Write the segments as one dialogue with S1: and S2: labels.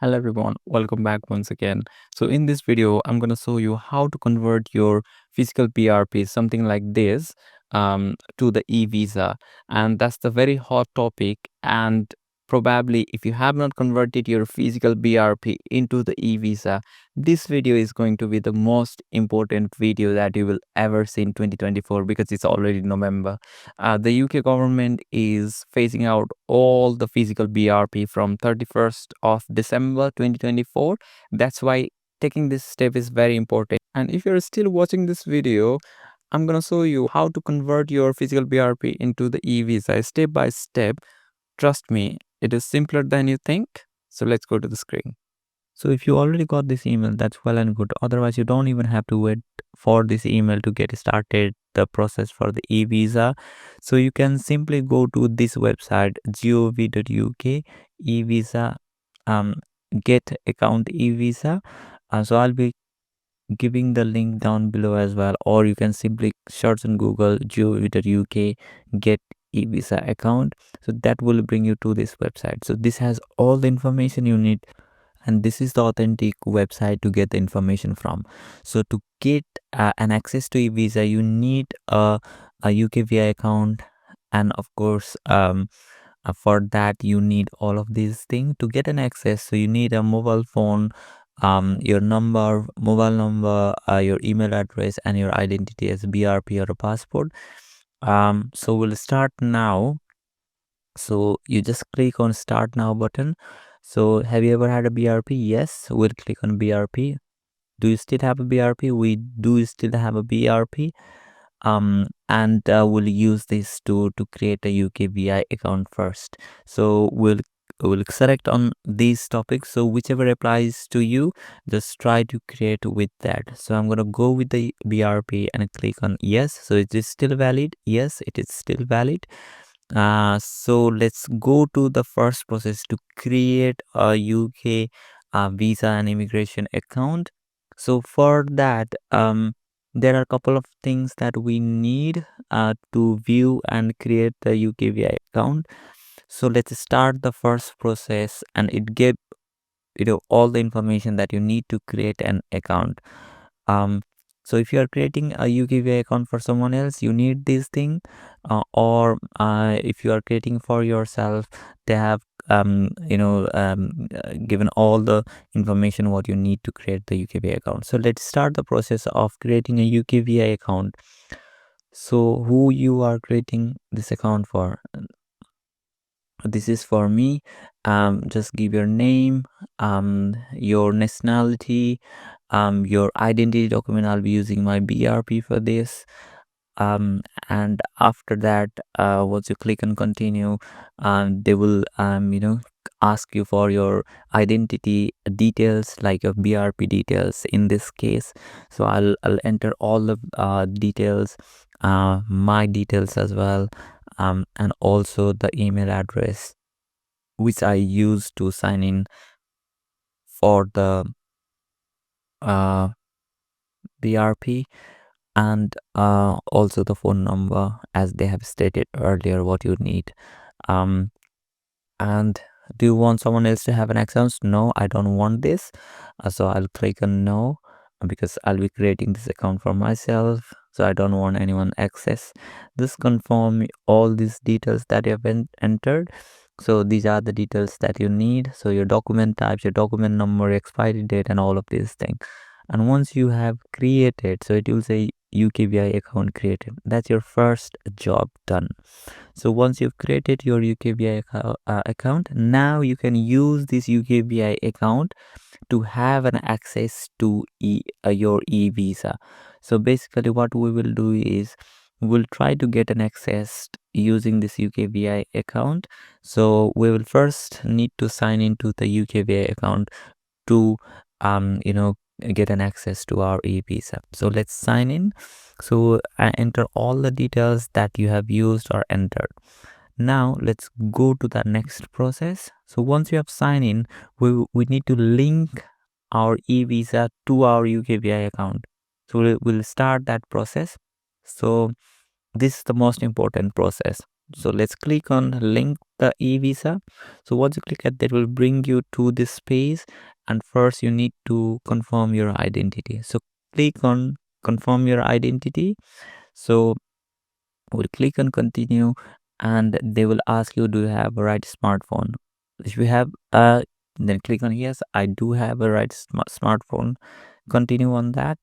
S1: Hello everyone, welcome back once again. So in this video, I'm going to show you how to convert your physical BRP, something like this, to the eVisa. And that's the very hot topic. And probably if you have not converted your physical BRP into the eVisa, this video is going to be the most important video that you will ever see in 2024 because it's already November. The UK government is phasing out all the physical BRP from 31st of December 2024. That's why taking this step is very important. And if you're still watching this video, I'm going to show you how to convert your physical BRP into the eVisa step by step. Trust me, it is simpler than you think. So let's go to the screen. So if you already got this email, that's well and good. Otherwise, you don't even have to wait for this email to get started the process for the eVisa. So you can simply go to this website gov.uk eVisa get account eVisa. So I'll be giving the link down below as well, or you can simply search on Google gov.uk get eVisa account. So that will bring you to this website. So this has all the information you need, and this is the authentic website to get the information from. So to get an access to eVisa, you need a UKVI account, and of course for that you need all of these things to get an access. So you need a mobile phone, your mobile number, your email address, and your identity as BRP or a passport. So we'll start now. So you just click on start now button. So have you ever had a BRP? Yes, we'll click on BRP. Do you still have a BRP? We do still have a BRP. And we'll use this to create a UKVI account first. So we'll select on these topics. So whichever applies to you, just try to create with that. So I'm gonna go with the BRP and click on yes. So it is still valid. Yes, it is still valid. So let's go to the first process to create a UK visa and immigration account. So for that, there are a couple of things that we need to view and create the UKVI account. So let's start the first process, and it gave all the information that you need to create an account. So if you are creating a UKVI account for someone else, you need this thing, or if you are creating for yourself, they have given all the information what you need to create the UKVI account. So let's start the process of creating a UKVI account. So who you are creating this account for? This is for me. Just give your name, your nationality, your identity document. I'll be using my BRP for this. And after that, once you click on continue, they will ask you for your identity details, like your BRP details in this case. So I'll enter all the details, my details as well, and also the email address which I use to sign in for the BRP, and also the phone number as they have stated earlier what you need. And do you want someone else to have an account? No, I don't want this. So I'll click on no, because I'll be creating this account for myself, so I don't want anyone access. Just confirm all these details that you have entered. So these are the details that you need. So your document types, your document number, expiry date, and all of these things. And once you have created, so it will say UKVI account created. That's your first job done. So once you've created your UKVI account, now you can use this UKVI account to have an access to your eVisa. So basically what we will do is we'll try to get an access using this UKVI account. So we will first need to sign into the UKVI account to get an access to our eVisa. So let's sign in. So enter all the details that you have used or entered. Now let's go to the next process. So once you have signed in, we need to link our eVisa to our UKVI account. So we'll start that process. So this is the most important process. So let's click on link the eVisa. So once you click at that, will bring you to this page, and first you need to confirm your identity. So click on confirm your identity. So we'll click on continue, and they will ask you, do you have a right smartphone? If you have then click on yes, I do have a right smartphone. Continue on that.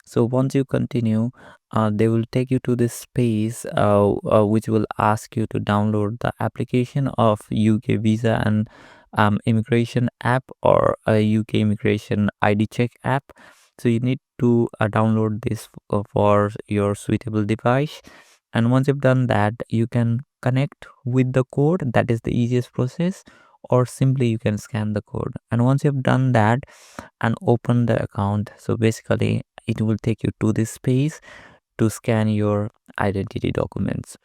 S1: So once you continue, they will take you to this space which will ask you to download the application of UK visa and immigration app, or a UK immigration ID check app. So you need to download this for your suitable device. And once you've done that, you can connect with the code. That is the easiest process, or simply you can scan the code. And once you've done that and open the account, so basically it will take you to this space to scan your identity documents.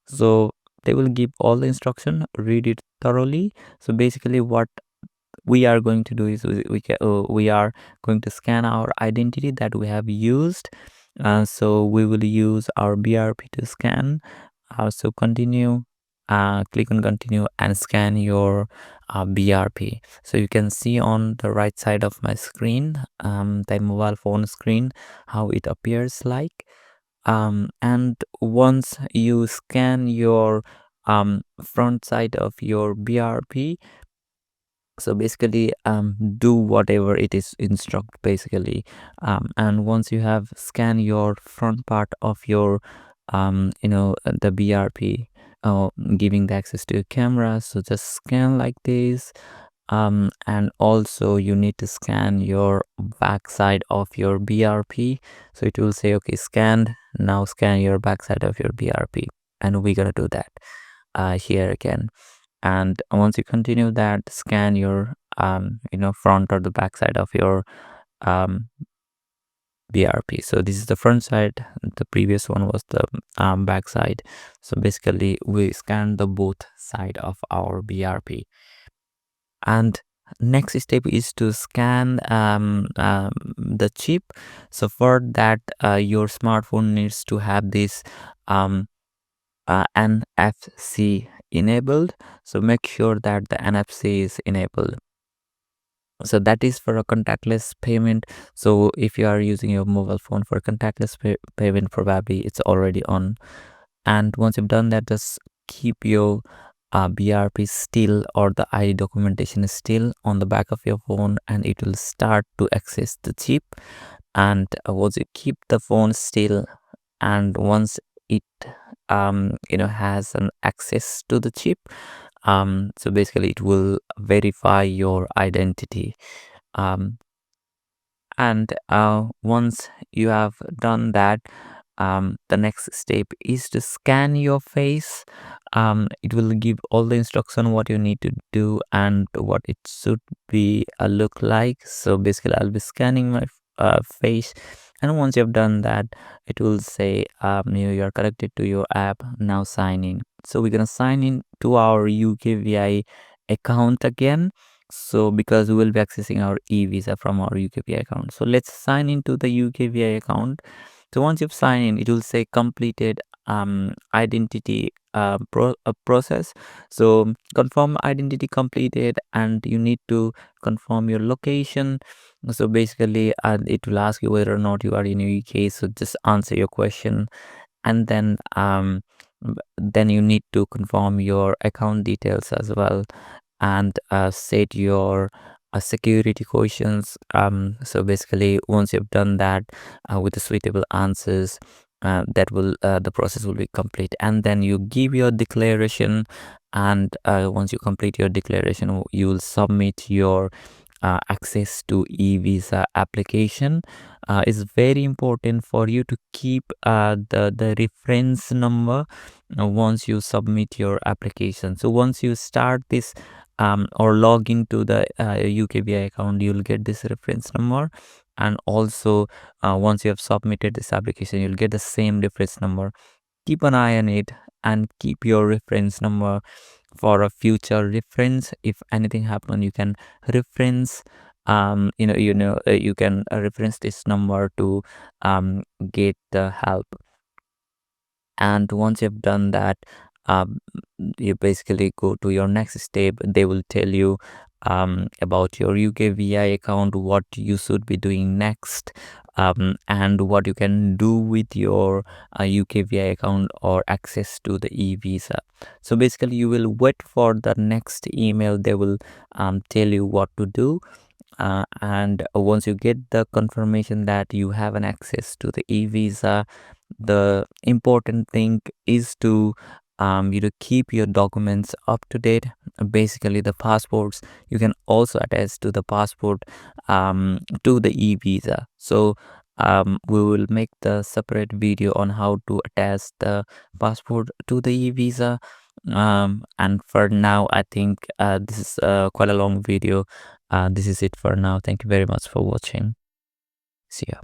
S1: So they will give all the instruction, read it thoroughly. So basically what we are going to do is we are going to scan our identity that we have used. So we will use our BRP to scan. So continue, click on continue and scan your BRP. So you can see on the right side of my screen, the mobile phone screen, how it appears like. And once you scan your front side of your BRP, so basically do whatever it is instruct basically. And once you have scanned your front part of your the BRP, giving the access to your camera, so just scan like this. And also you need to scan your backside of your BRP. So it will say, okay, scanned, now scan your backside of your BRP, and we're gonna do that here again. And once you continue that, scan your front or the back side of your um, BRP. So this is the front side, the previous one was the back side. So basically we scan the both side of our BRP. And next step is to scan the chip. So for that your smartphone needs to have this NFC enabled. So make sure that the NFC is enabled. So that is for a contactless payment. So if you are using your mobile phone for contactless payment, probably it's already on. And once you've done that, just keep your BRP still, or the ID documentation is still on the back of your phone, and it will start to access the chip. And once you keep the phone still, and once it has an access to the chip, so basically it will verify your identity. And once you have done that, the next step is to scan your face. It will give all the instruction what you need to do and what it should be look like. So basically I'll be scanning my face, and once you have done that, it will say you are connected to your app, now sign in. So we're gonna sign in to our UKVI account again. So because we will be accessing our eVisa from our UKVI account, so let's sign into the UKVI account. So once you've signed in, it will say completed identity process. So confirm identity completed, and you need to confirm your location. So basically it will ask you whether or not you are in UK. So just answer your question, and then you need to confirm your account details as well, and set your security questions. So basically once you've done that with the suitable answers, that will the process will be complete, and then you give your declaration. And once you complete your declaration, you will submit your access to eVisa application. Is very important for you to keep the reference number once you submit your application. So once you start this or log into the UKBI account, you'll get this reference number. And also once you have submitted this application, you'll get the same reference number. Keep an eye on it and keep your reference number for a future reference. If anything happen, you can reference you can reference this number to get the help. And once you've done that, um, you basically go to your next step. They will tell you about your UKVI account, what you should be doing next, and what you can do with your UKVI account or access to the eVisa. So basically you will wait for the next email. They will tell you what to do, and once you get the confirmation that you have an access to the eVisa, the important thing is to keep your documents up to date. Basically the passports, you can also attach to the passport to the eVisa. So we will make the separate video on how to attach the passport to the eVisa. And for now, I think this is quite a long video. This is it for now. Thank you very much for watching. See ya.